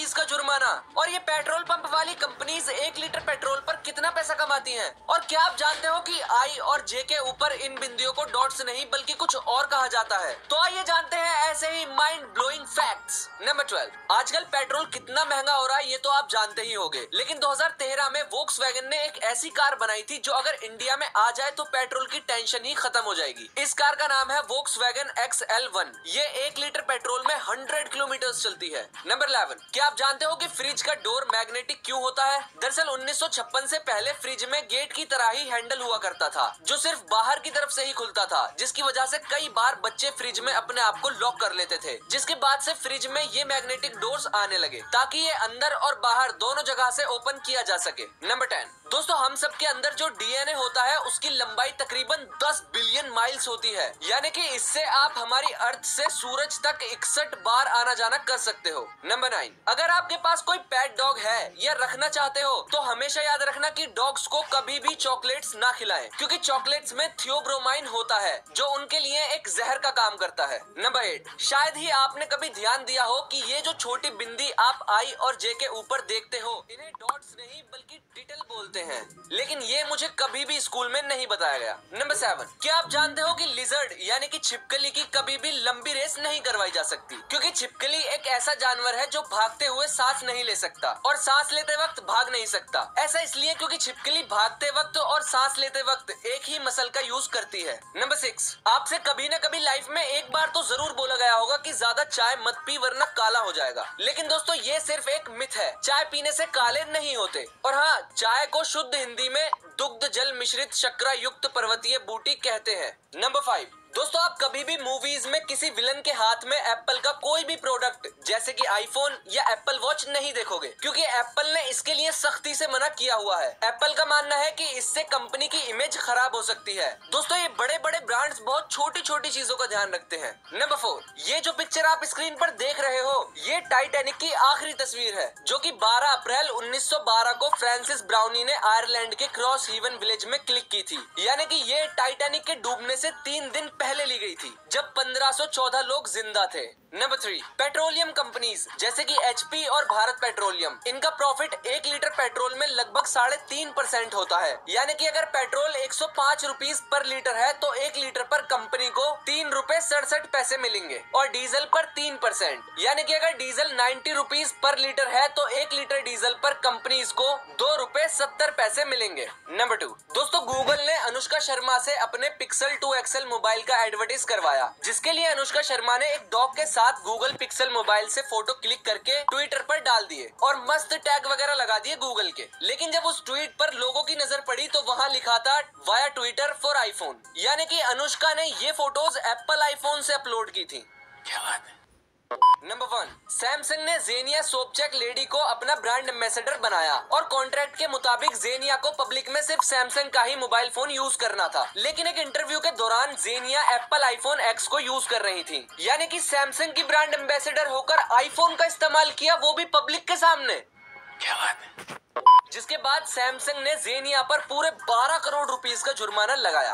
Rupees का जुर्माना। और ये पेट्रोल पंप वाली कंपनीज 1 लीटर पेट्रोल पर कितना पैसा कमाती हैं? और क्या आप जानते हो कि आई और जे के ऊपर इन बिंदुओं को डॉट्स नहीं बल्कि कुछ और कहा जाता है? तो आइए जानते हैं ऐसे ही माइंड ब्लोइंग फैक्ट्स। नंबर 12, आजकल पेट्रोल कितना महंगा हो रहा है ये तो आप जानते ही होंगे, लेकिन 2013 में वोक्सवैगन ने एक ऐसी कार बनाई थी जो अगर इंडिया में आ जाए तो पेट्रोल की टेंशन ही खत्म हो जाएगी। इस कार का नाम है वोक्सवैगन XL1। ये 1 लीटर पेट्रोल में 100 किलोमीटर चलती है। नंबर 11, क्या आप जानते हो कि फ्रिज का डोर मैग्नेटिक क्यों होता है? दरअसल 1956 से पहले फ्रिज में गेट की तरह ही हैंडल हुआ करता था जो सिर्फ बाहर की तरफ से ही खुलता था, जिसकी वजह से कई बार बच्चे फ्रिज में अपने आप को लॉक कर लेते थे, जिसके बाद से फ्रिज में ये मैग्नेटिक डोर्स आने लगे ताकि ये अंदर और बाहर दोनों जगह से ओपन किया जा सके। नंबर 10, दोस्तों हम सबके अंदर जो डीएनए होता है उसकी लंबाई तकरीबन 10 बिलियन माइल्स होती है, यानी कि इससे आप हमारी अर्थ से सूरज तक 61 बार आना जाना कर सकते हो। नंबर 9, अगर आपके पास कोई पेट डॉग है या रखना चाहते हो तो हमेशा याद रखना कि डॉग्स को कभी भी चॉकलेट्स ना खिलाएं, क्योंकि चॉकलेट्स में थियोब्रोमाइन होता है जो उनके लिए एक जहर का काम करता है। नंबर 8, शायद ही आपने कभी ध्यान दिया हो कि ये जो छोटी बिंदी आप आई और जे के ऊपर देखते हो इन्हें डॉट्स नहीं बल्कि डिटेल बोलते हैं, लेकिन ये मुझे कभी भी स्कूल में नहीं बताया गया। नंबर 7, क्या आप जानते हो कि लिजर्ड यानी कि छिपकली की कभी भी लंबी रेस नहीं करवाई जा सकती, क्योंकि छिपकली एक ऐसा जानवर है जो भागते हुए सांस नहीं ले सकता और सांस लेते वक्त भाग नहीं सकता। ऐसा इसलिए क्योंकि छिपकली भागते वक्त और सांस लेते वक्त एक ही मसल का यूज करती है। नंबर 6, आपसे कभी न कभी लाइफ में एक बार तो जरूर बोला गया होगा कि ज्यादा चाय मत पी वरना काला हो जाएगा, लेकिन दोस्तों ये सिर्फ एक मिथ है। चाय पीने से काले नहीं होते। और हाँ, चाय को शुद्ध हिंदी में दुग्ध जल मिश्रित शक्करा युक्त पर्वतीय बूटी कहते हैं। नंबर 5, दोस्तों आप कभी भी मूवीज में किसी विलन के हाथ में एप्पल का कोई भी प्रोडक्ट जैसे कि आईफोन या एप्पल वॉच नहीं देखोगे, क्योंकि एप्पल ने इसके लिए सख्ती से मना किया हुआ है। एप्पल का मानना है कि इससे कंपनी की इमेज खराब हो सकती है। दोस्तों ये बड़े बड़े ब्रांड्स बहुत छोटी छोटी चीजों का ध्यान रखते हैं। नंबर 4, ये जो पिक्चर आप स्क्रीन पर देख रहे हो ये टाइटैनिक की आखिरी तस्वीर है जो कि 12 अप्रैल 1912 को फ्रांसिस ब्राउनी ने आयरलैंड के क्रॉस हेवन विलेज में क्लिक की थी, यानी कि ये टाइटैनिक के डूबने से 3 दिन पहले ली गई थी जब 1514 लोग जिंदा थे। नंबर 3, पेट्रोलियम कंपनीज जैसे कि एचपी और भारत पेट्रोलियम, इनका प्रॉफिट 1 लीटर पेट्रोल में लगभग 3.5% होता है, यानी कि अगर पेट्रोल 105 रुपीस पर लीटर है तो 1 लीटर पर कंपनी को 3.67 रुपए मिलेंगे और डीजल पर 3%, यानी कि अगर डीजल 90 रुपीस पर लीटर है तो 1 लीटर डीजल पर कंपनीज को 2.70 रुपए मिलेंगे। नंबर 2, दोस्तों गूगल ने अनुष्का शर्मा से अपने पिक्सल 2 XL मोबाइल का एडवर्टाइज करवाया, जिसके लिए अनुष्का शर्मा ने एक डॉग के साथ गूगल पिक्सल मोबाइल से फोटो क्लिक करके ट्विटर पर डाल दिए और मस्त टैग वगैरह लगा दिए गूगल के। लेकिन जब उस ट्वीट पर लोगों की नजर पड़ी तो वहां लिखा था वाया ट्विटर फॉर आईफोन, यानी कि अनुष्का ने ये फोटोज एप्पल आईफोन से अपलोड की थी। क्या बात है। नंबर 1, सैमसंग ने जेनिया सोपचेक लेडी को अपना ब्रांड एम्बेसडर बनाया और कॉन्ट्रैक्ट के मुताबिक जेनिया को पब्लिक में सिर्फ सैमसंग का ही मोबाइल फोन यूज करना था, लेकिन एक इंटरव्यू के दौरान जेनिया एप्पल आईफोन X को यूज कर रही थी, यानी कि सैमसंग की ब्रांड एम्बेसडर होकर आईफोन का इस्तेमाल किया, वो भी पब्लिक के सामने। क्या बात है। जिसके बाद सैमसंग ने जेनिया पर पूरे 12 करोड़ रुपीस का जुर्माना लगाया।